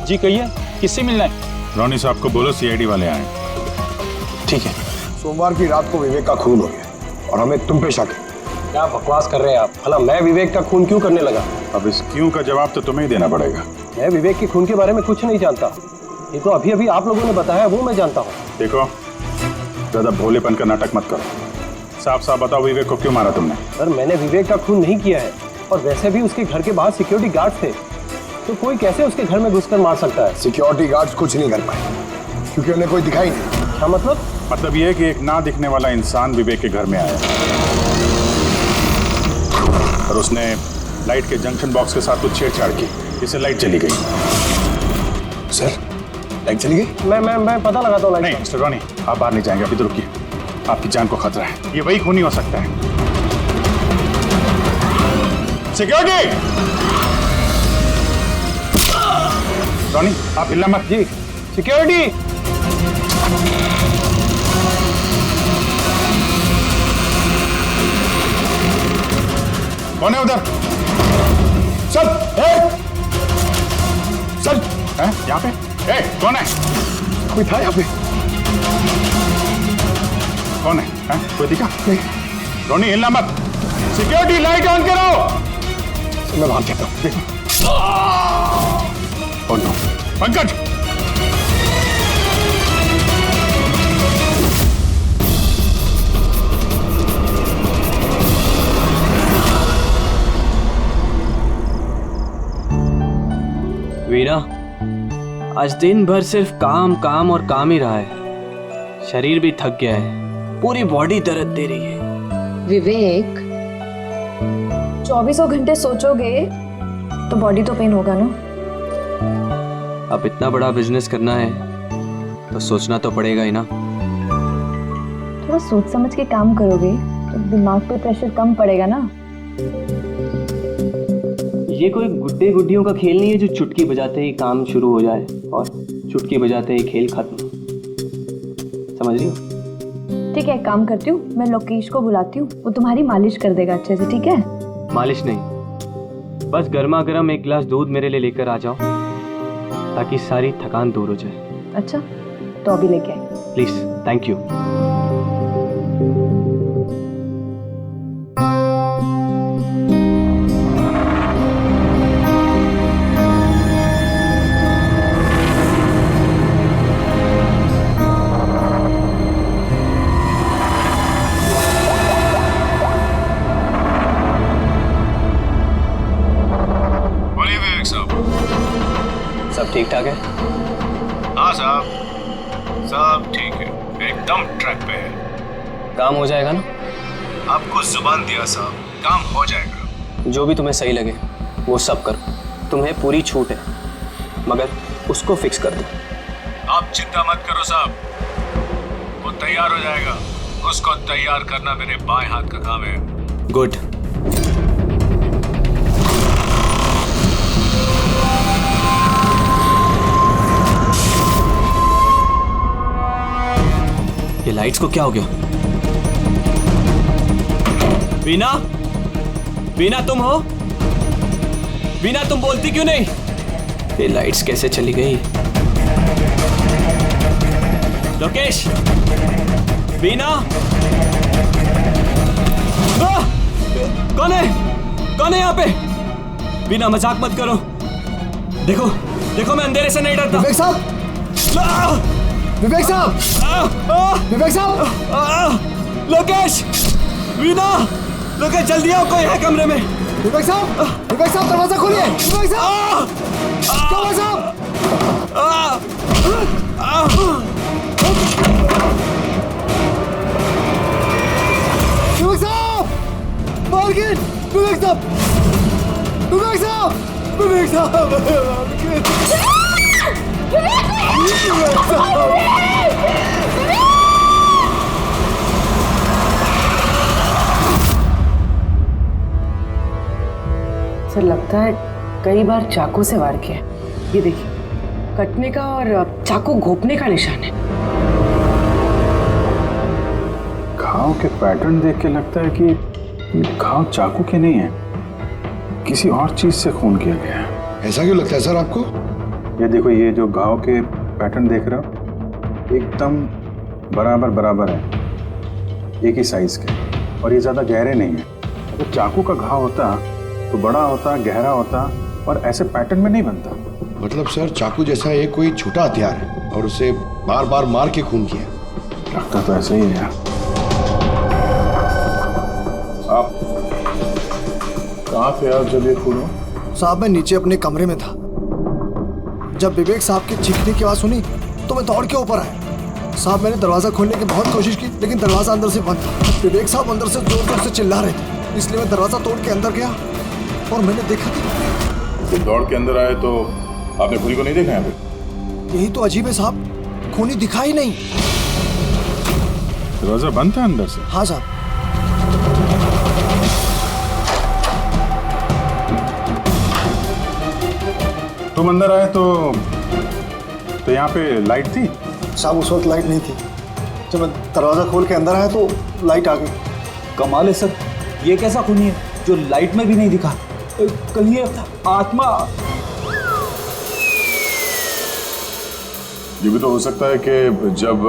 जी कहिए, किससे मिलना है? रोनी साहब को बोलो सीआईडी वाले आए। ठीक है। सोमवार की रात को विवेक का खून हो गया और हमें तुम पे शक है। क्या बकवास कर रहे हैं आप? भला मैं विवेक का खून क्यों करने लगा? अब इस क्यों का जवाब तो तुम्हें ही देना पड़ेगा। मैं विवेक के खून के बारे में कुछ नहीं जानता। ये तो अभी अभी आप लोगों ने बताया, वो मैं जानता हूँ। देखो, ज्यादा भोलेपन का नाटक मत करो। साफ साफ बताओ, विवेक को क्यों मारा तुमने? सर, मैंने विवेक का खून नहीं किया है। और वैसे भी उसके घर के बाहर सिक्योरिटी गार्ड थे, तो कोई कैसे उसके घर में घुसकर मार सकता है? सिक्योरिटी गार्ड्स कुछ नहीं कर पाए क्योंकि उन्हें कोई दिखाई नहीं। क्या मतलब? मतलब ये है कि एक ना दिखने वाला इंसान विवेक के घर में आया और उसने लाइट के जंक्शन बॉक्स के साथ कुछ छेड़छाड़ की, इससे लाइट चली गई। सर, लाइट चली गई? मैं पता लगाता हूँ। नहीं मिस्टर रॉनी, आप बाहर नहीं जाएंगे, अभी तो रुकिए, आपकी जान को खतरा है। ये वही खूनी हो सकता है। सिक्योरिटी! रॉनी, आप हिलना मत। जी, सिक्योरिटी! कौन है उधर? सर, सर, हैं? यहाँ पे? कौन है? कोई था यहाँ पे? कौन है? हैं? कोई दिखा? नहीं। रोनी, हिलना मत। सिक्योरिटी, लाइट ऑन करो। मैं भाग जाता हूँ। देखो। Oh no. पंकज! वीना, आज दिन भर सिर्फ काम काम और काम ही रहा है। शरीर भी थक गया है, पूरी बॉडी दर्द दे रही है। विवेक, 24 घंटे सोचोगे तो बॉडी तो पेन होगा ना। अब इतना बड़ा बिजनेस करना है तो सोचना तो पड़ेगा ही ना। थोड़ा सोच समझ के काम करोगे तो दिमाग पे प्रेशर कम पड़ेगा ना। ये कोई गुड्डे गुड्डियों का खेल नहीं है जो चुटकी बजाते ही काम शुरू हो जाए और चुटकी बजाते ही खेल खत्म। समझ रही हो? ठीक है, एक काम करती हूँ, मैं लोकेश को बुलाती हूँ, वो तुम्हारी मालिश कर देगा अच्छे से। ठीक है? मालिश नहीं, बस गर्मा गर्म एक गिलास दूध मेरे लिए लेकर आ जाओ ताकि सारी थकान दूर हो जाए। अच्छा, तो अभी लेके आए। Please, thank you. सब ठीक ठाक है? हाँ साहब, सब ठीक है, एकदम ट्रैक पे है। काम हो जाएगा ना? आपको जुबान दिया साहब, काम हो जाएगा। जो भी तुम्हें सही लगे वो सब करो, तुम्हें पूरी छूट है, मगर उसको फिक्स कर दो। आप चिंता मत करो साहब, वो तैयार हो जाएगा। उसको तैयार करना मेरे बाएं हाथ का काम है। गुड। ये लाइट्स को क्या हो गया? वीना, वीना तुम हो? वीना, तुम बोलती क्यों नहीं? ये लाइट्स कैसे चली गई? लोकेश, वीना, कौन है? कौन है यहाँ पे? वीना, मजाक मत करो। देखो, देखो, मैं अंधेरे से नहीं डरता। विवेक साहब! विवेक साहब! विवेक साहब! लोकेश! वीना! लोकेश, जल्दी आओ, कोई है कमरे में। विवेक साहब! विवेक साहब, दरवाजा खोलिए! विवेक साहब! विवेक साहब! विवेक साहब! मालकिन! विवेक साहब! विवेक साहब! विवेक साहब! सर लगता है कई बार चाकू से वार किया। ये देखिए, कटने का और चाकू घोंपने का निशान है। घाव के पैटर्न देख के लगता है कि घाव चाकू के नहीं है, किसी और चीज से खून किया गया है। ऐसा क्यों लगता है सर आपको? ये देखो, ये जो घाव के पैटर्न देख रहे हो एकदम बराबर बराबर है, एक ही साइज के, और ये ज़्यादा गहरे नहीं है। अगर चाकू का घाव होता तो बड़ा होता, गहरा होता, और ऐसे पैटर्न में नहीं बनता। मतलब सर चाकू जैसा ये कोई छोटा हथियार है और उसे बार बार मार के खून किया। लगता तो ऐसा ही है। आप कहाँ थे आप जब ये खून हुआ? साहब मैं नीचे अपने कमरे में था। जब विवेक साहब की चीखने की आवाज सुनी तो मैं दौड़ के ऊपर आया। साहब मैंने दरवाजा खोलने की बहुत कोशिश की, लेकिन दरवाजा अंदर से बंद था। विवेक साहब अंदर से जोर जोर से चिल्ला रहे थे, इसलिए मैं दरवाजा तोड़ के अंदर गया और मैंने देखा कि जब दौड़ के अंदर आए तो आपने खूनी को नहीं देखा यहाँ पे? यही तो अजीब है साहब, खूनी दिखा ही नहीं। दरवाजा बंद था अंदर से? हाँ साहब। तुम अंदर आए तो यहाँ पे लाइट थी? साहब उस वक्त लाइट नहीं थी। जब मैं दरवाजा खोल के अंदर आया तो लाइट आ गई। कमाल है सर, ये कैसा खूनी है जो लाइट में भी नहीं दिखा? कहीं ये आत्मा? ये भी तो हो सकता है कि जब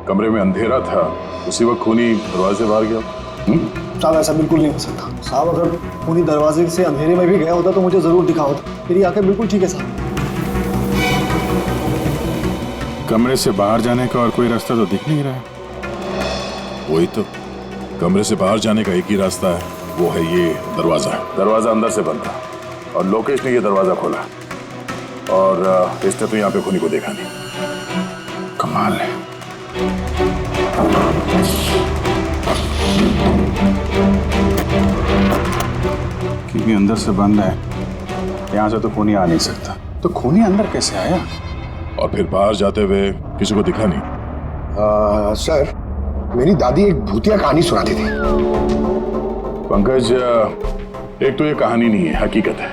कमरे में अंधेरा था उसी वक्त खूनी दरवाजे से बाहर गया। साहब ऐसा बिल्कुल नहीं हो सकता। साहब अगर खूनी दरवाजे से अंधेरे में भी गया होता तो मुझे जरूर दिखा होता। मेरी आंखें बिल्कुल ठीक है साहब। कमरे से बाहर जाने का और कोई रास्ता तो दिख नहीं रहा है। वही तो, कमरे से बाहर जाने का एक ही रास्ता है, वो है ये दरवाजा। दरवाजा अंदर से बंद था और लोकेश ने ये दरवाजा खोला, और इसने तो यहाँ पे खूनी को देखा नहीं। कमाल है। क्योंकि अंदर से बंद है, यहाँ से तो खूनी आ नहीं सकता। तो खूनी अंदर कैसे आया? और फिर बाहर जाते हुए किसी को दिखा नहीं? सर मेरी दादी एक भूतिया कहानी सुनाती थी। पंकज, एक तो ये कहानी नहीं है, हकीकत है,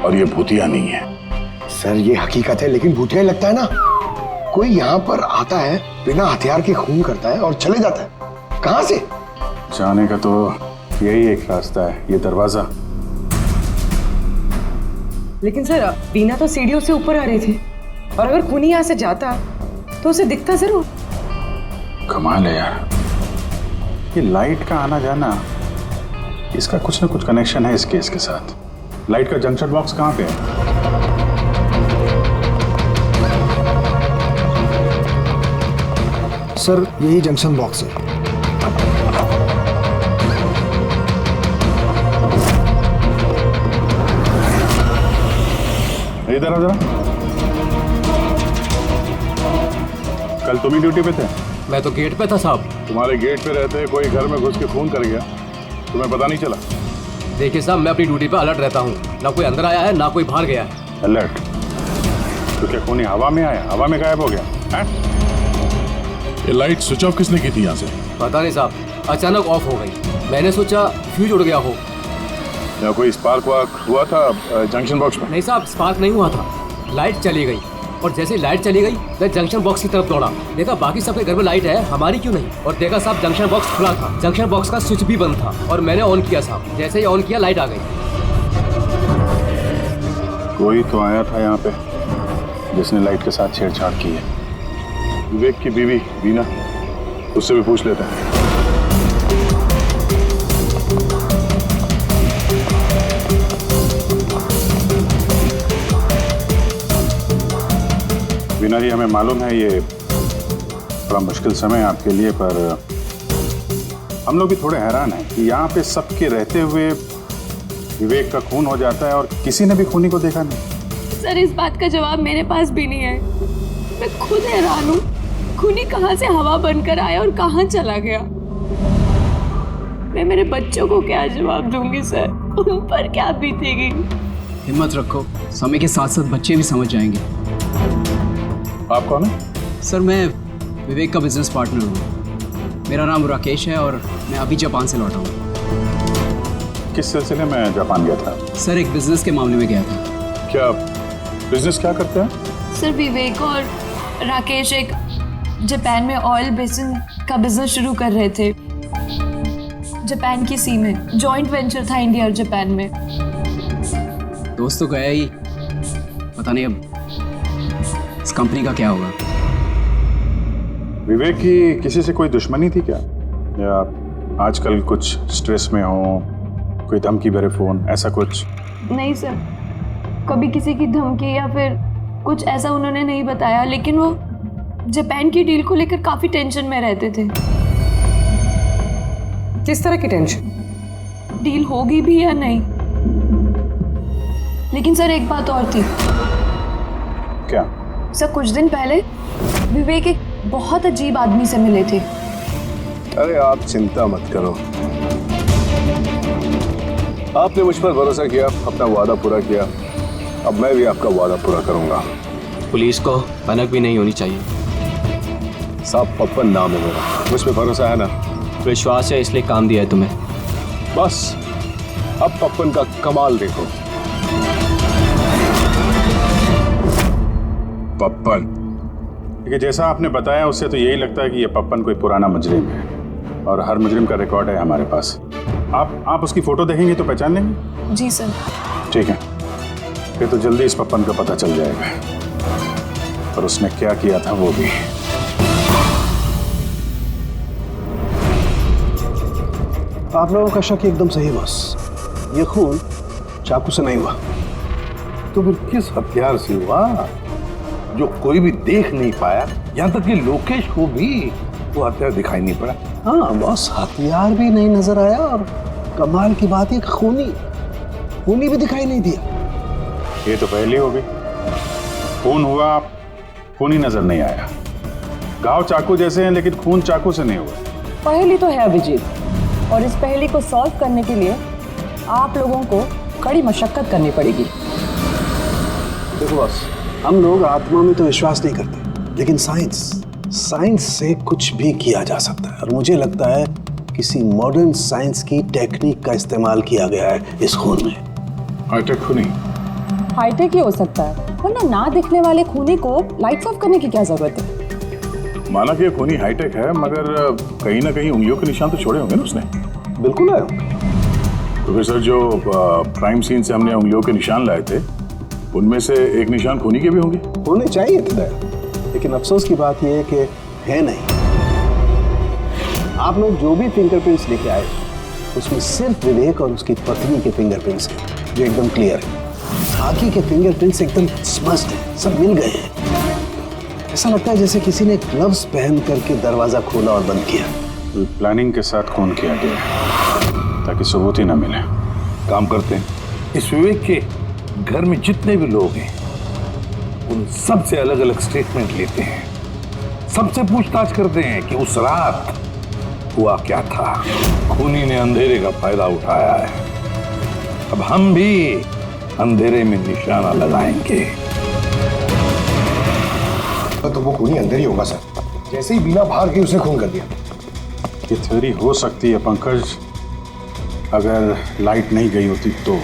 और ये भूतिया नहीं है। सर ये हकीकत है लेकिन भूतिया लगता है ना। कोई यहाँ पर आता है, बिना हथियार के खून करता है और चले जाता है। कहाँ से? जाने का तो यही एक रास्ता है, ये दरवाजा। लेकिन सर बीना तो सीढ़ियों से ऊपर आ रही थी, और अगर खूनी यहाँ से जाता तो उसे दिखता जरूर। कमाल है यार, ये लाइट का आना जाना, इसका कुछ ना कुछ कनेक्शन है इस केस के साथ। लाइट का जंक्शन बॉक्स कहाँ पे है? सर यही जंक्शन बॉक्स है। इधर जरा। कल तुम ही ड्यूटी पे थे? मैं तो गेट पे था साहब। तुम्हारे गेट पे रहते कोई घर में घुस के खून कर गया, तुम्हें पता नहीं चला? देखिए साहब, मैं अपनी ड्यूटी पे अलर्ट रहता हूँ, ना कोई अंदर आया है ना कोई बाहर गया है। अलर्ट? तो क्या खूनी हवा में आया, हवा में गायब हो गया है? ये लाइट स्विच ऑफ किसने की थी यहाँ से? पता नहीं साहब, अचानक ऑफ हो गई। मैंने सोचा फ्यूज उड़ गया हो। या कोई स्पार्क वार्क हुआ था जंक्शन बॉक्स में? नहीं साहब, स्पार्क नहीं हुआ था, लाइट चली गई, और जैसे ही लाइट चली गई मैं जंक्शन बॉक्स की तरफ दौड़ा। देखा बाकी सबके घर में लाइट है, हमारी क्यों नहीं? और देखा साहब जंक्शन बॉक्स खुला था, जंक्शन बॉक्स का स्विच भी बंद था, और मैंने ऑन किया साहब। जैसे ही ऑन किया लाइट आ गई। कोई तो आया था यहाँ पे जिसने लाइट के साथ छेड़छाड़ की है। विवेक की बीवी बीना, उससे भी पूछ लेते हैं। बीना जी, हमें मालूम है ये बड़ा मुश्किल समय है आपके लिए, पर हम लोग भी थोड़े हैरान हैं कि यहाँ पे सबके रहते हुए विवेक का खून हो जाता है और किसी ने भी खूनी को देखा नहीं। सर इस बात का जवाब मेरे पास भी नहीं है। मैं खुद हैरान हूँ, खूनी कहाँ से हवा बनकर आया और कहाँ चला गया। मैं मेरे बच्चों को क्या जवाब दूंगी सर, उन पर क्या बीतेगी। हिम्मत रखो, समय के साथ साथ बच्चे भी समझ जाएंगे। आप कौन है? सर मैं विवेक का बिजनेस पार्टनर हूँ। मेरा नाम राकेश है और मैं अभी जापान से लौटा हूँ। किस सिलसिले में जापान गया था? सर एक बिजनेस के मामले में गया था। क्या बिजनेस क्या करते हैं? सर विवेक और राकेश एक जापान में ऑयल बेसिन का बिजनेस शुरू कर रहे थे, जापान की सी में। जॉइंट वेंचर था इंडिया और जापान में। दोस्त तो गया ही, पता नहीं अब इस कंपनी का क्या होगा? विवेक की किसी से कोई दुश्मनी थी क्या, या आजकल कुछ स्ट्रेस में हो, कोई धमकी भरे फोन, ऐसा कुछ? नहीं सर, कभी किसी की धमकी या फिर कुछ ऐसा उन्होंने नहीं बताया, लेकिन वो जापान की डील को लेकर काफी टेंशन में रहते थे। किस तरह की टेंशन? डील होगी भी या नहीं। लेकिन सर एक बात और थी। क्या? सर कुछ दिन पहले विवेक एक बहुत अजीब आदमी से मिले थे। अरे आप चिंता मत करो, आपने मुझ पर भरोसा किया, अपना वादा पूरा किया, अब मैं भी आपका वादा पूरा करूंगा। पुलिस को भनक भी नहीं होनी चाहिए। साहब पप्पन नाम है मेरा, मुझ पे भरोसा है ना? विश्वास है इसलिए काम दिया है तुम्हें। बस अब पप्पन का कमाल देखो। पप्पन? देखिए, जैसा आपने बताया उससे तो यही लगता है कि ये पप्पन कोई पुराना मुजरिम है, और हर मुजरिम का रिकॉर्ड है हमारे पास। आप उसकी फोटो देखेंगे तो पहचान लेंगे? जी सर। ठीक है, फिर तो जल्दी इस पप्पन का पता चल जाएगा, और उसने क्या किया था वो भी। आप लोगों का शक एकदम सही है बॉस, ये खून चाकू से नहीं हुआ। तो फिर किस हथियार से हुआ जो कोई भी देख नहीं पाया, यहाँ तक कि लोकेश को भी वो हथियार दिखाई नहीं पड़ा? हाँ बॉस, हथियार भी नहीं नजर आया, और कमाल की बात है खूनी भी दिखाई नहीं दिया। ये तो पहली हो गई, खून हुआ, खून ही नजर नहीं आया। घाव चाकू जैसे हैं लेकिन खून चाकू से नहीं हुआ। पहेली तो है अभिजीत, और इस पहेली को सॉल्व करने के लिए आप लोगों को कड़ी मशक्कत करनी पड़ेगी। देखो बॉस, हम लोग आत्मा में तो विश्वास नहीं करते, लेकिन साइंस से कुछ भी किया जा सकता है, और मुझे लगता है किसी मॉडर्न साइंस की टेक्निक का इस्तेमाल किया गया है इस खून में। हाईटेक खूनी? हाईटेक ही हो सकता है, वरना ना दिखने वाले खूनी को लाइट्स ऑफ करने की क्या जरूरत है? माना कि ये खूनी हाईटेक है, मगर कहीं ना कहीं उंगलियों के निशान तो छोड़े होंगे ना उसने। बिल्कुल है। तो फिर सर, जो क्राइम सीन से हमने उंगलियों के निशान लाए थे, उनमें से एक निशान खूनी के भी होंगे। होने चाहिए थे, लेकिन अफसोस की बात यह है कि है नहीं। आप लोग जो भी फिंगरप्रिंट्स लेके आए, उसमें सिर्फ विवेक और उसकी पत्नी के फिंगरप्रिंट्स हैं, जो एकदम क्लियर है। बाकी के फिंगरप्रिंट्स एकदम स्मस्ट हैं, सब मिल गए हैं। ऐसा लगता है जैसे किसी ने ग्लव्स पहन करके दरवाजा खोला और बंद किया। प्लानिंग के साथ खून किया गया ताकि सबूत ही ना मिले। काम करते हैं, इस विवेक के घर में जितने भी लोग हैं उन सब से अलग अलग स्टेटमेंट लेते हैं, सबसे पूछताछ करते हैं कि उस रात हुआ क्या था। खूनी ने अंधेरे का फायदा उठाया है, अब हम भी अंधेरे में निशाना लगाएंगे। तो वो खूनी अंदर ही होगा सर, जैसे ही बीना बाहर गई उसने खून कर दिया। ये थ्योरी हो सकती है पंकज, अगर लाइट नहीं गई होती तो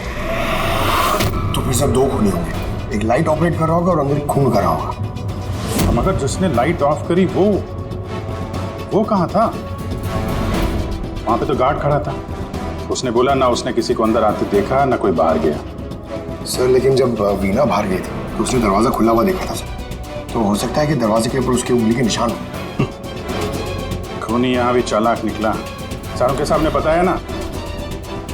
फिर सर दो खूनी होंगे, एक लाइट ऑपरेट कर रहा होगा और अंदर खून कर रहा होगा। मगर जिसने लाइट ऑफ करी वो कहाँ था? वहां पे तो गार्ड खड़ा था, उसने बोला ना उसने किसी को अंदर आते देखा ना कोई बाहर गया। सर लेकिन जब वीना बाहर गई थी तो उसने दरवाजा खुला हुआ देखा था सर, तो हो सकता है कि दरवाजे के ऊपर उसकी उंगली के निशान हो। खूनी यहाँ भी चालाक निकला। सारों के सामने बताया ना,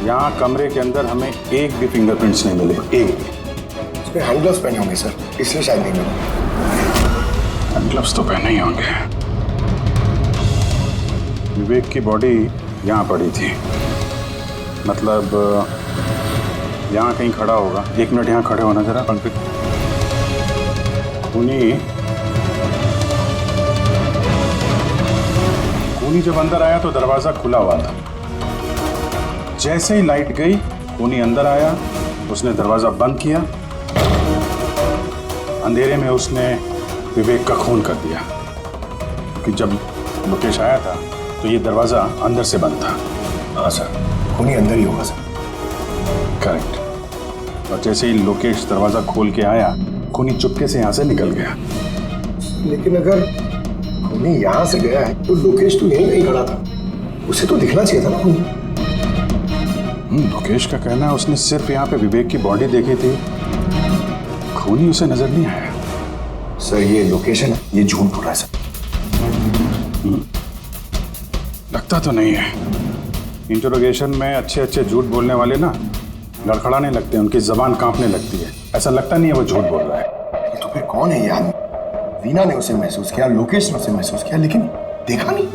यहाँ कमरे के अंदर हमें एक भी फिंगरप्रिंट्स नहीं मिले, एक भी। उसने हैंड ग्लव्स पहने होंगे सर, इसलिए शायद नहीं मिले। हैंड ग्लव्स तो पहने ही होंगे। विवेक की बॉडी यहाँ पड़ी थी, मतलब यहाँ कहीं खड़ा होगा। 1 मिनट यहाँ खड़े होना जरा पंकज। खूनी जब अंदर आया तो दरवाजा खुला हुआ था। जैसे ही लाइट गई खूनी अंदर आया, उसने दरवाजा बंद किया, अंधेरे में उसने विवेक का खून कर दिया। कि जब लोकेश आया था तो ये दरवाजा अंदर से बंद था। हाँ सर, खूनी अंदर ही होगा सर। करेक्ट। और जैसे ही लोकेश दरवाजा खोल के आया, खूनी चुपके से यहाँ से निकल गया। लेकिन अगर खूनी यहाँ से गया है तो लोकेश तो यहीं कहीं खड़ा था, उसे तो दिखना चाहिए था ना खूनी। लोकेश का कहना है उसने सिर्फ यहाँ पे विवेक की बॉडी देखी थी, खूनी उसे नजर नहीं आया। सर ये लोकेशन है, ये झूठ बोल रहा है सर। लगता तो नहीं है। इंटरोगेशन में अच्छे अच्छे झूठ बोलने वाले ना लड़खड़ाने लगते हैं, उनकी जबान कांपने लगती है। ऐसा लगता नहीं है वो झूठ बोल रहा है। तो फिर कौन है ये आदमी? वीना ने उसे महसूस किया, लोकेश ने उसे महसूस किया, लेकिन देखा नहीं।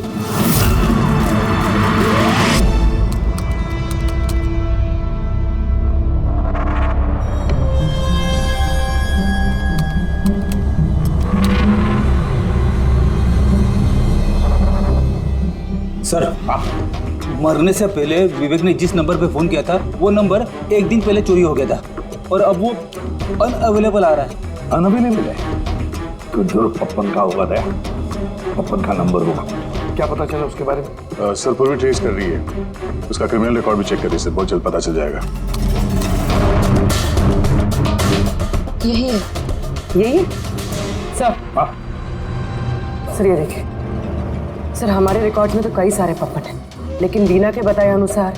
सर मरने से पहले विवेक ने जिस नंबर पे फोन किया था वो नंबर एक दिन पहले चोरी हो गया था और अब वो अनअवेलेबल आ रहा है। अनअवेलेबल है तो जरूर पप्पन का होगा दया, पप्पन का नंबर होगा। क्या पता चला उसके बारे में? सर पूरी ट्रेस कर रही है, उसका क्रिमिनल रिकॉर्ड भी चेक कर रही है सर, बहुत जल्द पता चल जाएगा। यही है, यही सर। सर ये देखिए सर, हमारे रिकॉर्ड में तो कई सारे पप्पन हैं, लेकिन वीना के बताए अनुसार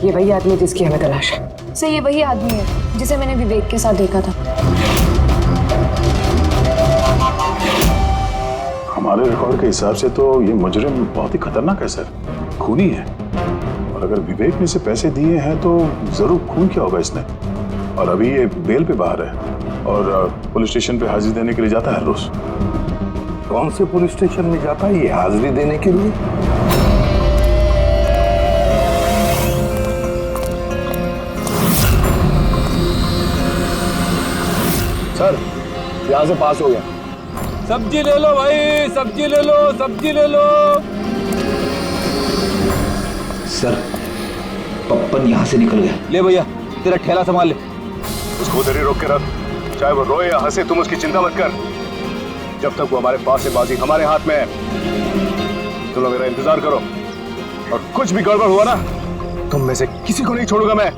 ये वही आदमी जिसकी हमें तलाश है। सर ये वही आदमी है जिसे मैंने विवेक के साथ देखा था। हमारे रिकॉर्ड के हिसाब से तो ये मुजरिम बहुत ही खतरनाक है सर, खूनी है। और अगर विवेक ने इसे पैसे दिए हैं तो जरूर खून किया होगा इसने। और अभी ये बेल पे बाहर है और पुलिस स्टेशन पे हाजिरी देने के लिए जाता है हर रोज। कौन से पुलिस स्टेशन में जाता है ये हाजिरी देने के लिए? सर यहाँ से पास हो गया। सब्जी ले लो भाई, सब्जी ले लो, सब्जी ले लो। सर पप्पन यहाँ से निकल गया। ले भैया तेरा ठेला संभाल ले। उसको उधर ही रोक के रख, चाहे वो रोए या हंसे तुम उसकी चिंता मत कर। जब तक वो हमारे पास है बाजी हमारे हाथ में है। तुम लोग मेरा इंतजार करो और कुछ भी गड़बड़ हुआ ना तुम में से किसी को नहीं छोड़ूंगा मैं।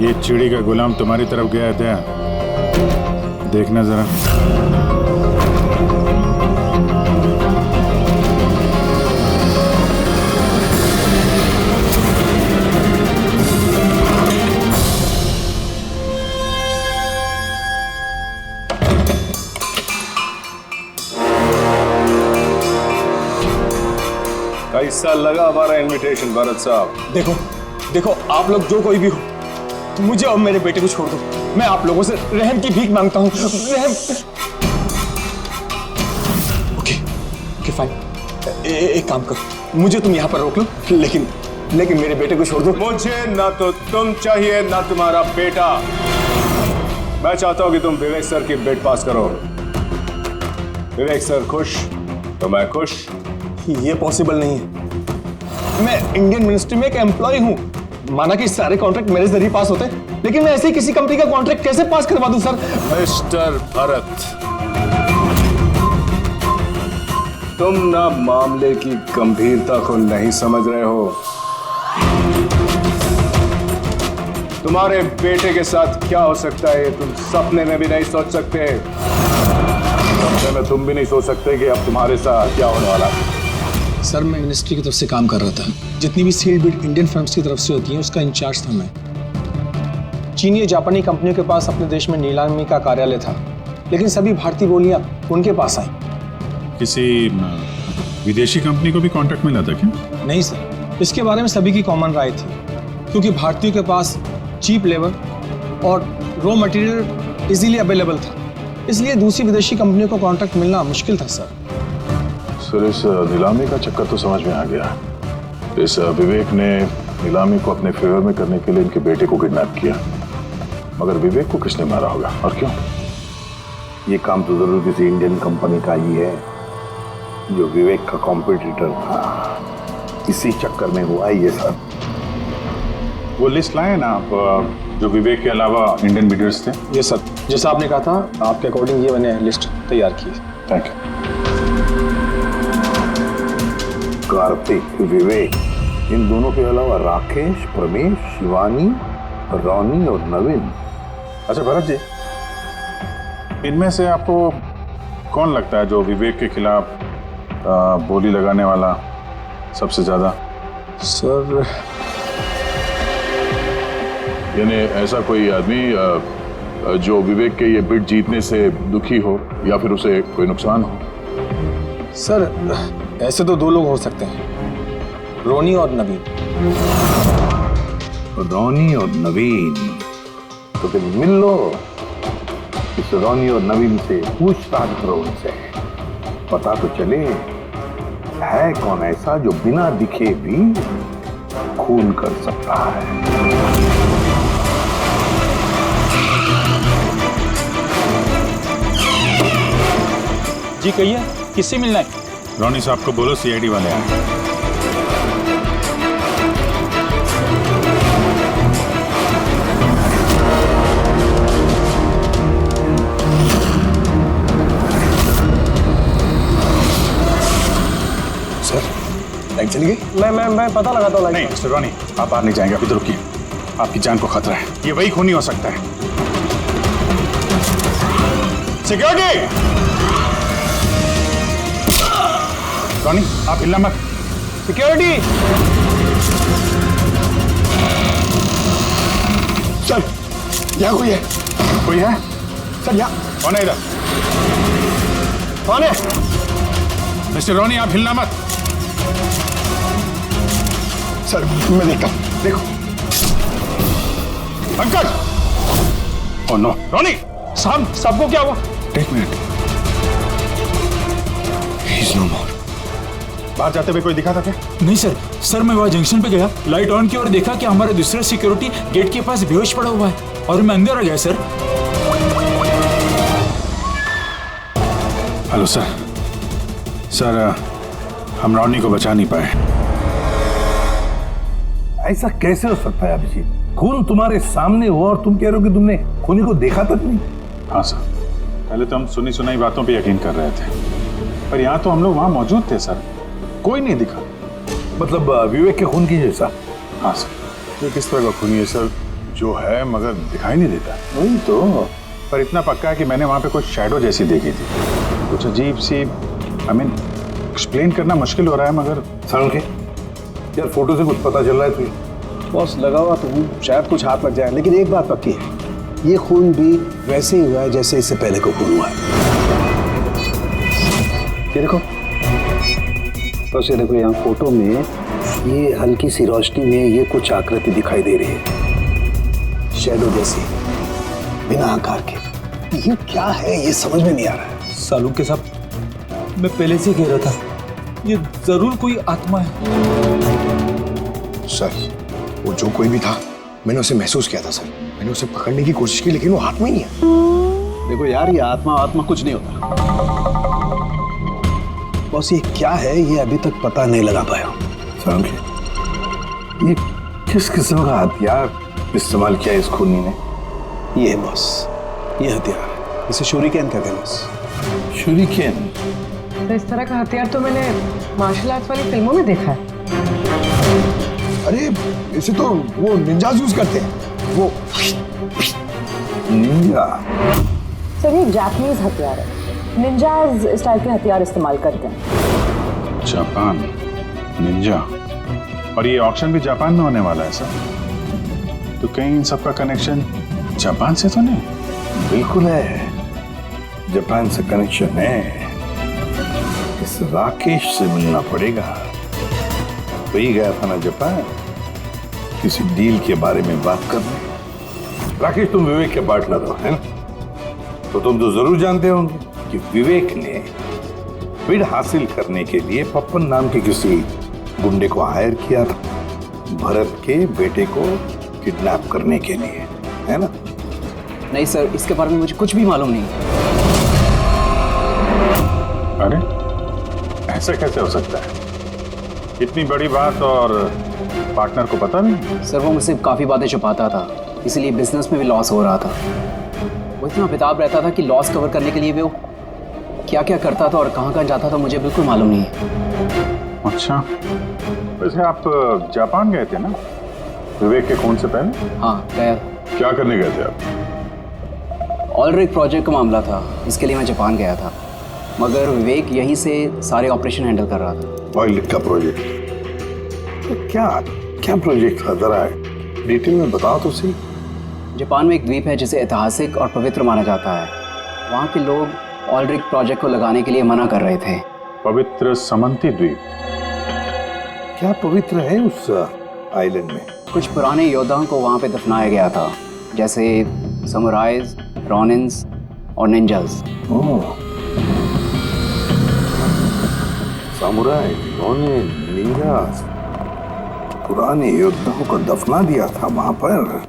ये चिड़ी का गुलाम तुम्हारी तरफ गया था, देखना जरा। कैसा लगा हमारा इनविटेशन भरत साहब? देखो देखो आप लोग जो कोई भी हो, मुझे और मेरे बेटे को छोड़ दो। मैं आप लोगों से रहम की भीख मांगता हूँ। रहम। Okay fine. एक काम करो, मुझे तुम यहाँ पर रोक लो, लेकिन मेरे बेटे को छोड़ दो। मुझे ना तो तुम चाहिए ना तुम्हारा बेटा। मैं चाहता हूँ कि तुम विवेक सर की बिड पास करो। विवेक सर खुश तो मैं खुश। ये पॉसिबल नहीं है। मैं इंडियन मिनिस्ट्री में एक एम्प्लॉय हूँ। माना कि सारे कॉन्ट्रैक्ट मेरे जरिए पास होते, लेकिन मैं ऐसे ही किसी कंपनी का कॉन्ट्रैक्ट कैसे पास करवा दूं सर? मिस्टर भरत, तुम ना मामले की गंभीरता को नहीं समझ रहे हो। तुम्हारे बेटे के साथ क्या हो सकता है तुम सपने में भी नहीं सोच सकते। सपने में तुम भी नहीं सोच सकते कि अब तुम्हारे साथ क्या होने वाला है। सर मैं मिनिस्ट्री की तरफ से काम कर रहा था। जितनी भी सील्ड बिड इंडियन फर्म्स की तरफ से होती हैं उसका इंचार्ज था मैं। चीनी या जापानी कंपनियों के पास अपने देश में नीलामी का कार्यालय था, लेकिन सभी भारतीय बोलियां उनके पास आई। किसी विदेशी कंपनी को भी कॉन्ट्रैक्ट मिला था क्या? नहीं सर, इसके बारे में सभी की कॉमन राय थी, क्योंकि भारतीयों के पास चीप लेबर और रॉ मटेरियल इजीली अवेलेबल था, इसलिए दूसरी विदेशी कंपनियों को कॉन्ट्रैक्ट मिलना मुश्किल था सर। सर इस नीलामी का चक्कर तो समझ में आ गया। इस विवेक ने नीलामी को अपने फेवर में करने के लिए इनके बेटे को किडनैप किया, मगर विवेक को किसने मारा होगा और क्यों? ये काम तो जरूर किसी इंडियन कंपनी का ही है जो विवेक का कॉम्पिटिटर था। इसी चक्कर में हुआ ये सब। वो लिस्ट लाए ना आप जो विवेक के अलावा इंडियन बिडर्स थे? ये सर, जैसा आपने कहा था आपके अकॉर्डिंग ये मैंने लिस्ट तैयार की। Thank you. कार्तिक, विवेक, इन दोनों के अलावा राकेश, प्रमेश, शिवानी, रोनी और नवीन। अच्छा भरत जी, इनमें से आपको कौन लगता है जो विवेक के खिलाफ बोली लगाने वाला सबसे ज्यादा? सर यानी ऐसा कोई आदमी जो विवेक के ये बिड जीतने से दुखी हो या फिर उसे कोई नुकसान हो? सर ऐसे तो दो लोग हो सकते हैं, रोनी और नवीन। रोनी और नवीन, तो फिर मिल लो, इस रोनी और नवीन से पूछताछ करो उनसे, पता तो चले है कौन ऐसा जो बिना दिखे भी खून कर सकता है। जी कहिए, किससे मिलना है? रोनी साहब को बोलो सीआईडी वाले आए। लाइट चली गई? मैं पता लगाता हूँ। नहीं मिस्टर रोनी, आप बाहर नहीं जाएंगे, अभी तो रुकिए, आपकी जान को खतरा है, ये वही खूनी हो सकता है। सिक्योरिटी! रोनी आप हिलना मत। सिक्योरिटी! सर यहाँ कोई है? कोई है? सर यहाँ कौन है इधर? कौन है? मिस्टर रोनी आप हिलना मत। सर मैं देखता हूँ, देखो। पंकज! ओह नो, रोनी! साहब, सबको क्या हुआ? एक मिनट। He's no more. बाहर जाते हुए कोई दिखा था क्या? नहीं सर मैं वहाँ जंक्शन पे गया, लाइट ऑन की और देखा कि हमारा दूसरा सिक्योरिटी गेट के पास बेहोश पड़ा हुआ है और मैं अंदर आ गया सर। हेलो सर, हम रोनी को बचा नहीं पाए। ऐसा कैसे हो सकता है अभिजीत? खून तुम्हारे सामने हो और तुम कह रहे हो कि तुमने खूनी को देखा तक नहीं? हाँ सर, पहले तो हम सुनी सुनाई बातों पे यकीन कर रहे थे, पर यहाँ तो हम लोग वहाँ मौजूद थे सर, कोई नहीं दिखा। मतलब विवेक के खून की जैसा? हाँ सर। ये किस तरह का खूनी है सर, जो है मगर दिखाई नहीं देता? वही तो। पर इतना पक्का है कि मैंने वहाँ पे कुछ शैडो जैसी देखी थी, कुछ अजीब सी, एक्सप्लेन करना मुश्किल हो रहा है मगर। सर के यार फोटो से कुछ पता चल रहा है तुझे? बॉस लगा हुआ तो हूँ, शायद कुछ हाथ लग जाए, लेकिन एक बात पक्की है, ये खून भी वैसे ही हुआ है जैसे इससे पहले को खून हुआ है। ये देखो बस, ये देखो यहाँ फोटो में ये हल्की सी रोशनी में ये कुछ आकृति दिखाई दे रही है, शैडो जैसी, बिना आकार के। ये क्या है ये समझ में नहीं आ रहा है। सालू के साथ मैं पहले से कह रहा था, ये जरूर कोई आत्मा है। सर वो जो कोई भी था, मैंने उसे महसूस किया था सर, मैंने उसे पकड़ने की कोशिश की लेकिन वो हाथ में ही है। देखो यार, ये आत्मा कुछ नहीं होता। बस ये क्या है ये अभी तक पता नहीं लगा पाया। ये किस किस्म का हथियार इस्तेमाल किया इस खूनी ने? ये बस, ये हथियार, इसे शूरिकेन कहते हैं बस। शूरिकेन? तो इस तरह का हथियार तो मैंने मार्शल आर्ट्स वाली फिल्मों में देखा है। अरे इसे तो वो निंजाज यूज करते हैं, वो निंजा। सर ये जापानीज हथियार है, निंजाज इस टाइप के हथियार इस्तेमाल करते हैं। जापान निंजा, और ये ऑक्शन भी जापान में होने वाला है सर, तो कहीं इन सबका कनेक्शन जापान से तो नहीं? बिल्कुल है, जापान से कनेक्शन है। इस राकेश से मिलना पड़ेगा। वही गया था ना जापान किसी डील के बारे में बात करने। राकेश तुम विवेक के पार्टनर हो, है ना? तो तुम तो जरूर जानते होंगे कि विवेक ने बिड हासिल करने के लिए पप्पन नाम के किसी गुंडे को हायर किया था, भरत के बेटे को किडनैप करने के लिए, है ना? नहीं सर, इसके बारे में मुझे कुछ भी मालूम नहीं। अरे ऐसा कैसे हो सकता है? इतनी बड़ी बात और पार्टनर को पता नहीं? सर वो मुझसे काफ़ी बातें छुपाता था, इसीलिए बिजनेस में भी लॉस हो रहा था। वो इतना बेताब रहता था कि लॉस कवर करने के लिए वो क्या क्या करता था और कहाँ कहाँ जाता था मुझे बिल्कुल मालूम नहीं है। अच्छा, वैसे आप जापान गए थे ना विवेक के खून से पहले? हाँ गया। क्या करने गए थे आप? ऑलरेडी प्रोजेक्ट का मामला था, इसके लिए मैं जापान गया था, मगर विवेक यहीं से सारे ऑपरेशन हैंडल कर रहा था। ऑयल का प्रोजेक्ट? तो क्या प्रोजेक्ट था, जरा डिटेल में बताओ तो सही। जापान में एक द्वीप है जिसे ऐतिहासिक और पवित्र माना जाता है। वहाँ के लोग ऑलरिक प्रोजेक्ट को लगाने के लिए मना कर रहे थे। पवित्र समंती द्वीप? क्या पवित्र है उस आइलैंड में? कुछ पुराने योद्धाओं को वहाँ पे दफनाया गया था, जैसे समुराइज, रॉनिन्स और निंजास। सामुराई, रॉनिन, निंजास, पुराने योद्धाओं को दफना दिया था वहां पर।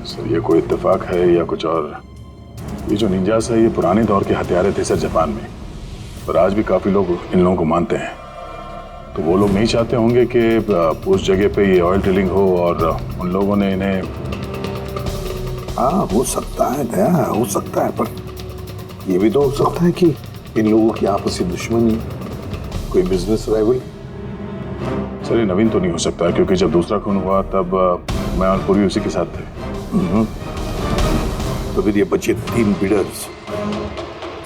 सर ये कोई इत्तेफाक है या कुछ और? ये जो निंजास है ये पुराने दौर के हथियारे थे सर जापान में, और आज भी काफी लोग इन लोगों को मानते हैं। तो वो लोग नहीं चाहते होंगे कि उस जगह पे ये ऑयल ड्रिलिंग हो और उन लोगों ने इन्हें। हाँ हो सकता है दया, हो सकता है, पर ये भी तो हो सकता है कि इन लोगों की आपसी दुश्मनी, कोई बिजनेस राइवल। सर ये नवीन तो नहीं हो सकता क्योंकि जब दूसरा खून हुआ तब मैं और पूरी उसी के साथ थे। तो फिर ये बचे 3 बिडर्स,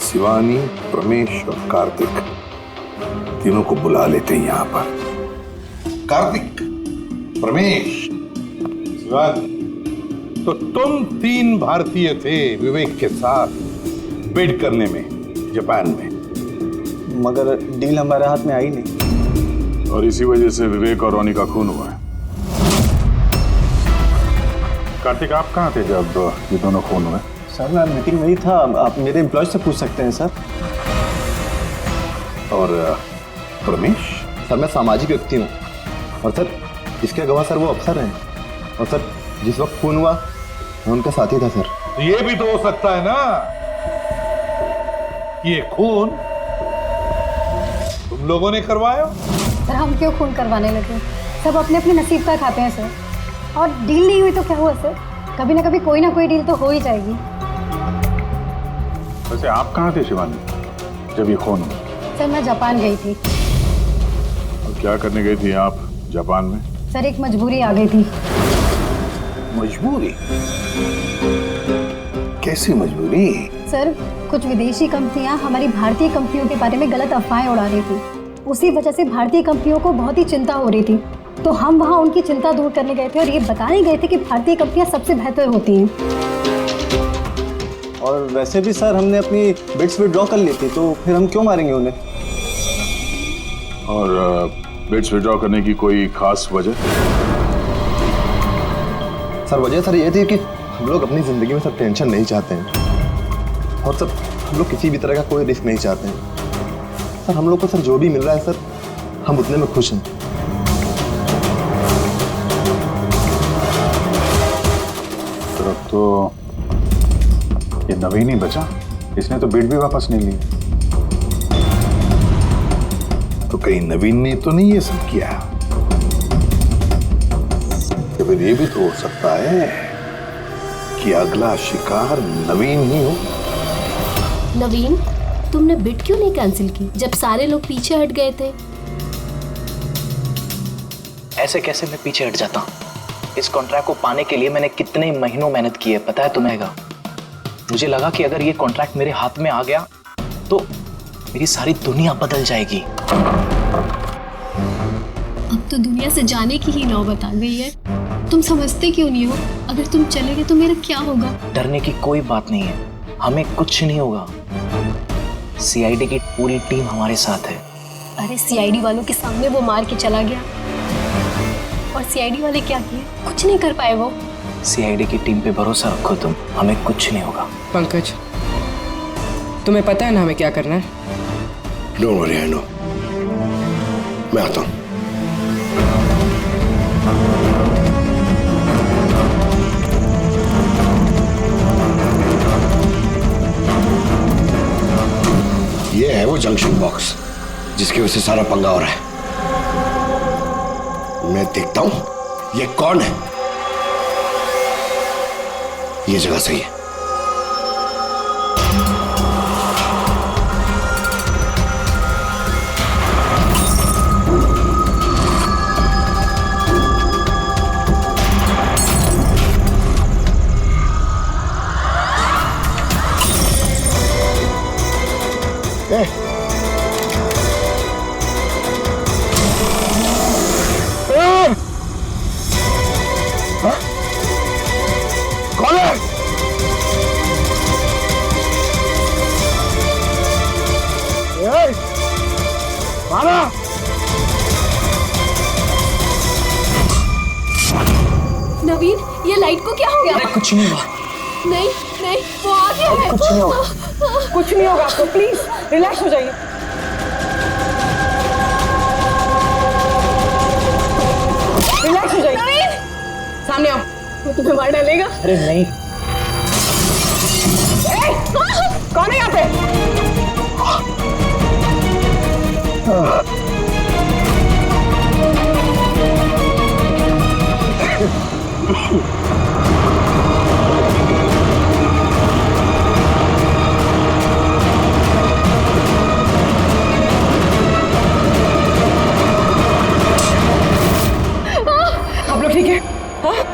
शिवानी, प्रमेश और कार्तिक, तीनों को बुला लेते हैं यहाँ पर। कार्तिक, प्रमेश, शिवानी, तो तुम 3 भारतीय थे विवेक के साथ बिड करने में जापान में, मगर डील हमारे हाथ में आई नहीं, और इसी वजह से विवेक और रोनी का खून हुआ है। कार्तिक आप कहाँ थे जब ये दोनों खून हुए? सर मैं मीटिंग में ही था, आप मेरे एम्प्लॉय से पूछ सकते हैं सर। और प्रमेश? सर मैं सामाजिक व्यक्ति हूँ, और सर इसके गवाह सर वो अफसर हैं, और सर जिस वक्त खून हुआ मैं उनका साथी था सर। तो ये भी तो हो सकता है ना कि ये खून तुम लोगों ने करवाया? सर हम क्यों खून करवाने लगे? सब अपने अपने नसीब का खाते हैं सर, और डील नहीं हुई तो क्या हुआ सर? कभी ना कभी कोई ना कोई डील तो हो ही जाएगी। वैसे आप कहाँ थे शिवानी जब ये खून हुआ? सर मैं जापान गई थी। और क्या करने गई थी आप जापान में? सर एक मजबूरी आ गई थी। मजबूरी? कैसी मजबूरी? सर कुछ विदेशी कंपनियां हमारी भारतीय कंपनियों के बारे में गलत अफवाहें उड़ा रही थी। उसी वजह से भारतीय कंपनियों को बहुत ही चिंता हो रही थी, तो हम वहां उनकी चिंता दूर करने गए थे और ये बताने गए थे कि भारतीय कंपनियां सबसे बेहतर होती हैं। और वैसे भी सर हमने अपनी बिड्स विड्रॉ कर ली थी, तो फिर हम क्यों मारेंगे उन्हें? और बिड्स विड्रॉ करने की कोई खास वजह? सर वजह सर ये थी कि हम लोग अपनी ज़िंदगी में सर टेंशन नहीं चाहते हैं, और सर हम लोग किसी भी तरह का कोई रिस्क नहीं चाहते हैं। सर हम लोग को सर जो भी मिल रहा है सर हम उतने में खुश हैं। सर अब तो ये नवीन ही बचा, इसने तो बिड भी वापस नहीं ली। तो कहीं नवीन ने तो नहीं ये सब किया? तो फिर ये भी तो हो सकता है कि अगला शिकार नवीन ही हो। नवीन, तुमने बिड क्यों नहीं कैंसिल की जब सारे लोग पीछे हट गए थे? ऐसे कैसे मैं पीछे हट जाता? इस कॉन्ट्रैक्ट को पाने के लिए मैंने कितने महीनों मेहनत की है पता है तुम्हें? मुझे लगा कि अगर ये कॉन्ट्रैक्ट मेरे हाथ में आ गया तो मेरी सारी दुनिया बदल जाएगी। अब तो दुनिया से जाने की ही नौबत आ गई है। तुम समझते क्यों नहीं हो? अगर तुम चले गए तो मेरा क्या होगा? डरने की कोई बात नहीं है, हमें कुछ नहीं होगा। सीआईडी की पूरी टीम हमारे साथ है। अरे सीआईडी वालों के सामने वो मार के चला गया, और सीआईडी वाले क्या किए? कुछ नहीं कर पाए वो। सीआईडी की टीम पे भरोसा रखो तुम, हमें कुछ नहीं होगा। पंकज तुम्हें पता है ना हमें क्या करना है? Don't worry, I know. मैं आता हूं। ये है वो जंक्शन बॉक्स जिसकी वजह से सारा पंगा हो रहा है। मैं देखता हूं ये कौन है। ये जगह सही है। लाइट को क्या हो गया? अरे कुछ नहीं हुआ। नहीं नहीं, वो आ गया है। कुछ नहीं होगा, कुछ नहीं होगा आपको, प्लीज रिलैक्स हो जाइए। रिलैक्स हो जाइए। सामने आओ, वो तुम्हें मार डालेगा। अरे नहीं। कौन है यहाँ पे? आप लोग ठीक है? हाँ?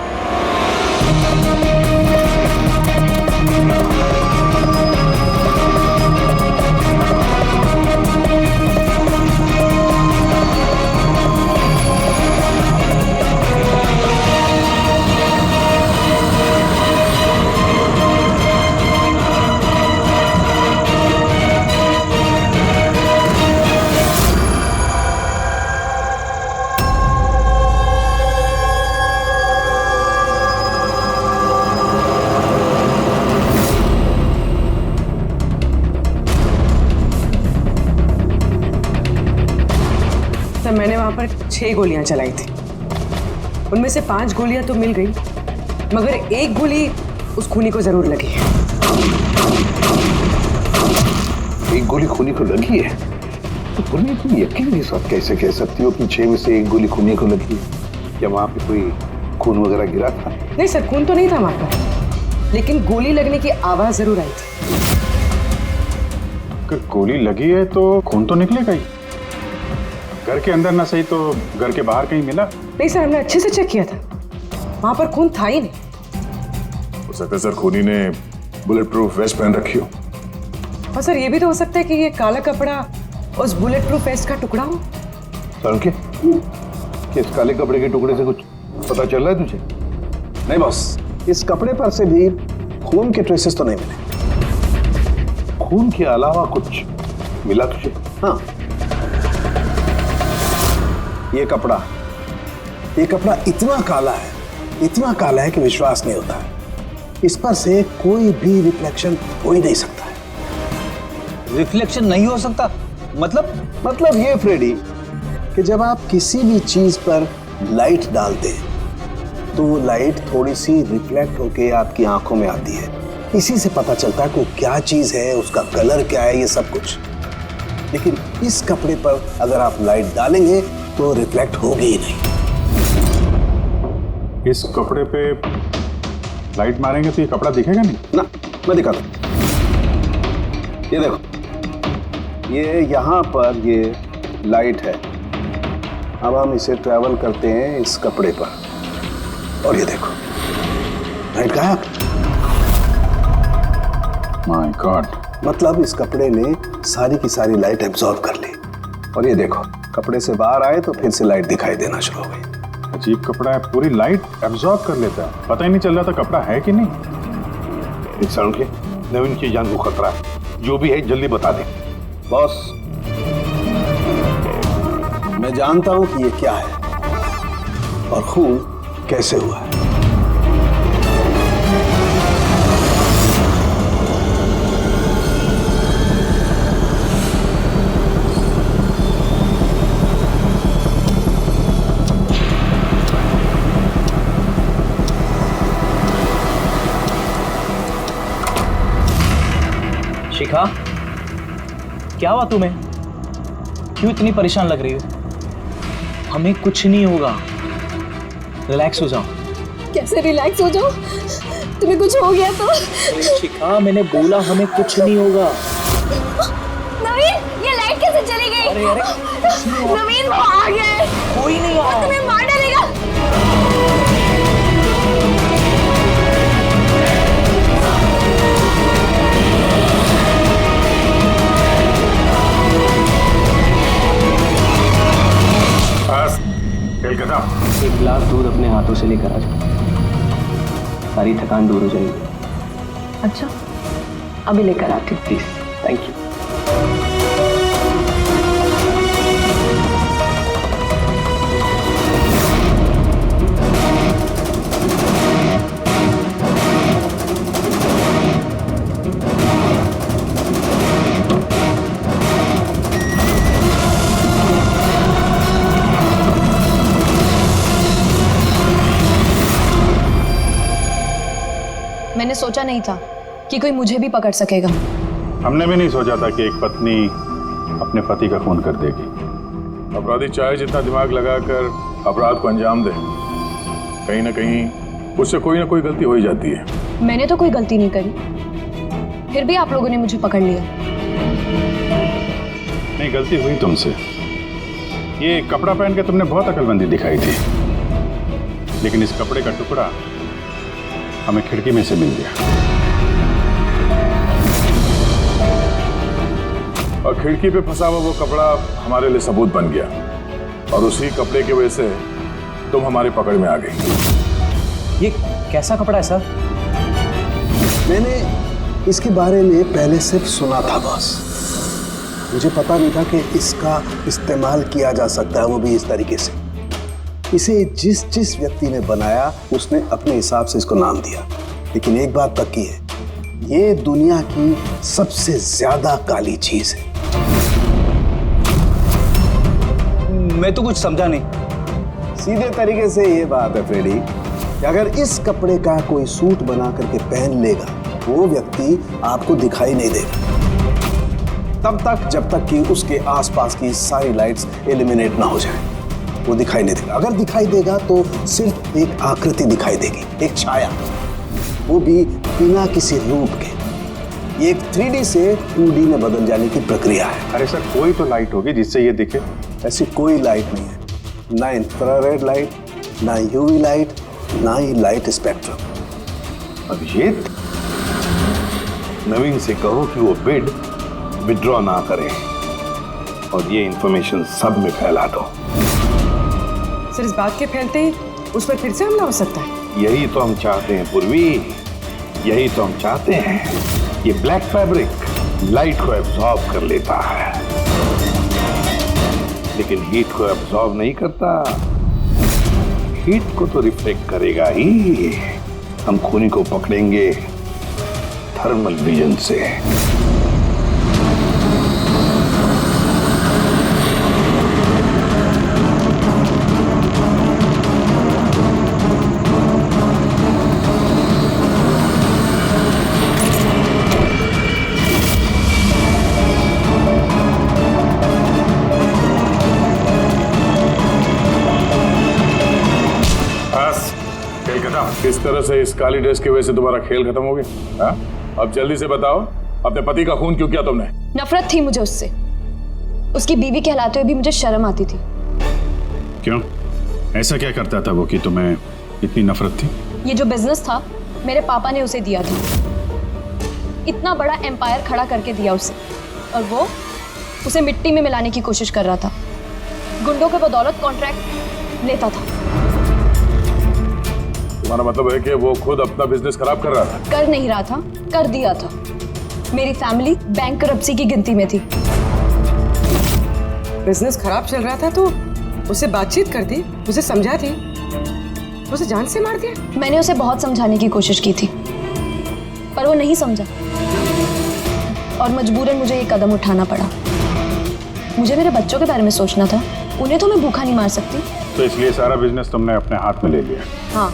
मैंने वहां पर 6 गोलियां चलाई थी। उनमें से 5 गोलियां तो मिल गई, मगर एक गोली उस खूनी को जरूर लगी है। एक गोली खूनी को लगी है? तो पुण्य तुम यकीन के साथ कैसे कह सकती हो कि 6 में से एक गोली खूनी को लगी है? क्या वहां पे कोई खून वगैरह गिरा था? नहीं सर, खून तो नहीं था वहां पर, लेकिन गोली लगने की आवाज जरूर आई थी। अगर गोली लगी है तो खून तो निकलेगा ही। घर के अंदर ना सही तो घर के बाहर कहीं मिला? नहीं सर, हमने अच्छे से चेक किया था, वहां पर खून था ही नहीं। हो सकता है सर खूनी ने बुलेट प्रूफ वेस्ट पहन रखी हो। और सर ये भी तो हो सकता है कि ये काला कपड़ा उस बुलेट प्रूफ वेस्ट का टुकड़ा हो। सर के इस काले कपड़े के टुकड़े से कुछ पता चल रहा है तुझे? नहीं बॉस, इस कपड़े पर से भी खून के ट्रेसेस तो नहीं मिले। खून के अलावा कुछ मिला तुझे? हाँ, ये कपड़ा इतना काला है कि विश्वास नहीं होता है। इस पर से कोई भी रिफ्लेक्शन हो ही नहीं सकता है। रिफ्लेक्शन नहीं हो सकता? मतलब ये फ्रेडी कि जब आप किसी भी चीज पर लाइट डालते हैं तो वो लाइट थोड़ी सी रिफ्लेक्ट होके आपकी आंखों में आती है। इसी से पता चलता है कि क्या चीज है, उसका कलर क्या है, ये सब कुछ। लेकिन इस कपड़े पर अगर आप लाइट डालेंगे तो रिफ्लेक्ट होगी ही नहीं। इस कपड़े पे लाइट मारेंगे तो ये कपड़ा दिखेगा नहीं ना। मैं दिखाता हूं, ये देखो, ये यहाँ पर ये लाइट है। अब हम इसे ट्रैवल करते हैं इस कपड़े पर और ये देखो लाइट गायब। माय गॉड, मतलब इस कपड़े ने सारी की सारी लाइट एब्जॉर्ब कर ली। और ये देखो, कपड़े से बाहर आए तो फिर से लाइट दिखाई देना शुरू हो गई। अजीब कपड़ा है, पूरी लाइट एब्जॉर्ब कर लेता है। पता ही नहीं चल रहा था कपड़ा है कि नहीं। इंसान के नवीन की जान को खतरा है, जो भी है जल्दी बता दे। बॉस, मैं जानता हूं कि ये क्या है और खून कैसे हुआ है। शिखा, क्या हुआ तुम्हें? क्यों इतनी परेशान लग रही हो? हमें कुछ नहीं होगा, रिलैक्स हो जाओ। कैसे रिलैक्स हो जाओ? तुम्हें कुछ हो गया तो? शिखा, मैंने बोला हमें कुछ नहीं होगा। नवीन, ये लाइट कैसे चली गई? अरे नवीन, वो आ गया है। कोई नहीं आया। तुम्हें मार डालेगा। एक गिलास दूध अपने हाथों से लेकर आ जाओ, सारी थकान दूर हो जाएगी। अच्छा, अभी लेकर आती हूँ। Please, thank you. सोचा नहीं था कि कोई मुझे भी पकड़ सकेगा। हमने भी नहीं सोचा था कि एक पत्नी अपने पति का खून कर देगी। अपराधी चाहे जितना दिमाग लगाकर अपराध को अंजाम दे, कहीं ना कहीं उससे कोई ना कोई गलती हो ही जाती है। मैंने तो कोई गलती नहीं करी, फिर भी आप लोगों ने मुझे पकड़ लिया। नहीं, गलती हुई तुमसे। ये कपड़ा पहन के तुमने बहुत अकलमंदी दिखाई थी, लेकिन इस कपड़े का टुकड़ा हमें खिड़की में से मिल गया और खिड़की पे फंसा हुआ वो कपड़ा हमारे लिए सबूत बन गया और उसी कपड़े की वजह से तुम हमारी पकड़ में आ गई। ये कैसा कपड़ा है सर? मैंने इसके बारे में पहले सिर्फ सुना था बॉस। मुझे पता नहीं था कि इसका इस्तेमाल किया जा सकता है, वो भी इस तरीके से। इसे जिस जिस व्यक्ति ने बनाया उसने अपने हिसाब से इसको नाम दिया, लेकिन एक बात पक्की है, ये दुनिया की सबसे ज्यादा काली चीज है। मैं तो कुछ समझा नहीं। सीधे तरीके से ये बात है फ्रेडी कि अगर इस कपड़े का कोई सूट बना करके पहन लेगा, वो व्यक्ति आपको दिखाई नहीं देगा तब तक जब तक कि उसके आसपास की सारी लाइट्स एलिमिनेट ना हो जाए। वो दिखाई नहीं देगा। अगर दिखाई देगा तो सिर्फ एक आकृति दिखाई देगी, एक छाया, वो भी बिना किसी रूप के। ये एक 3D से 2D में बदल जाने की प्रक्रिया है। अरे सर, कोई तो लाइट होगी जिससे ये दिखे। ऐसी कोई लाइट नहीं है, ना इंफ्रारेड लाइट, ना यूवी लाइट, ना ही लाइट स्पेक्ट्रम। अब ये नवीन से कहो कि वो बिड विड्रॉ ना करे और ये इंफॉर्मेशन सब में फैला दो। सर, इस बात के फैलते ही उस पर फिर से हमला हो सकता है। यही तो हम चाहते हैं पूर्वी, यही तो हम चाहते हैं। ये ब्लैक फैब्रिक लाइट को एब्जॉर्ब कर लेता है, लेकिन हीट को एब्जॉर्ब नहीं करता। हीट को तो रिफ्लेक्ट करेगा ही। हम खूनी को पकड़ेंगे थर्मल विजन से। किस तरह से इस काली ड्रेस की वजह से तुम्हारा खेल खत्म हो गया? अब जल्दी से बताओ, अपने पति का खून क्यों किया तुमने? नफरत थी मुझे उससे। उसकी बीवी कहलाते हुए भी मुझे शर्म आती थी। क्यों? ऐसा क्या करता था वो कि तुम्हें इतनी नफरत थी? ये जो बिजनेस था मेरे पापा ने उसे दिया था। इतना बड़ा एम्पायर खड़ा करके दिया उसे, और वो उसे मिट्टी में मिलाने की कोशिश कर रहा था। गुंडों के बदौलत कॉन्ट्रैक्ट लेता था। तुम्हारा मतलब है कि वो खुद अपना बिजनेस खराब कर रहा था? कर नहीं रहा था, कर दिया था। मेरी फैमिली बैंक करप्सी की गिनती में थी। बिजनेस खराब चल रहा था तो उससे बातचीत कर दी, उसे समझा दी, उसे जान से मार दिया। मैंने उसे बहुत समझाने की कोशिश की थी, पर वो नहीं समझा और मजबूरन मुझे ये कदम उठाना पड़ा। मुझे मेरे बच्चों के बारे में सोचना था, उन्हें तो मैं भूखा नहीं मार सकती। तो इसलिए सारा बिजनेस तुमने अपने हाथ में ले लिया? हाँ,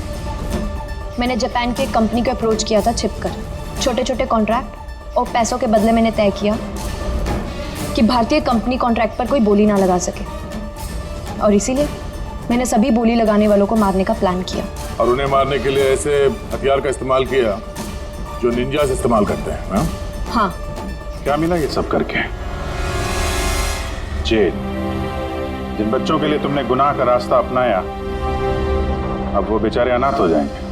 मैंने जापान की एक कंपनी को अप्रोच किया था छिपकर। छोटे छोटे कॉन्ट्रैक्ट और पैसों के बदले मैंने तय किया कि भारतीय कंपनी कॉन्ट्रैक्ट पर कोई बोली ना लगा सके, और इसीलिए मैंने सभी बोली लगाने वालों को मारने का प्लान किया। और उन्हें मारने के लिए ऐसे हथियार का इस्तेमाल किया जो निंजास इस्तेमाल करते हैं? हाँ। क्या मिला ये सब करके? जेल। जिन बच्चों के लिए तुमने गुनाह का रास्ता अपनाया, अब वो बेचारे अनाथ हो जाएंगे।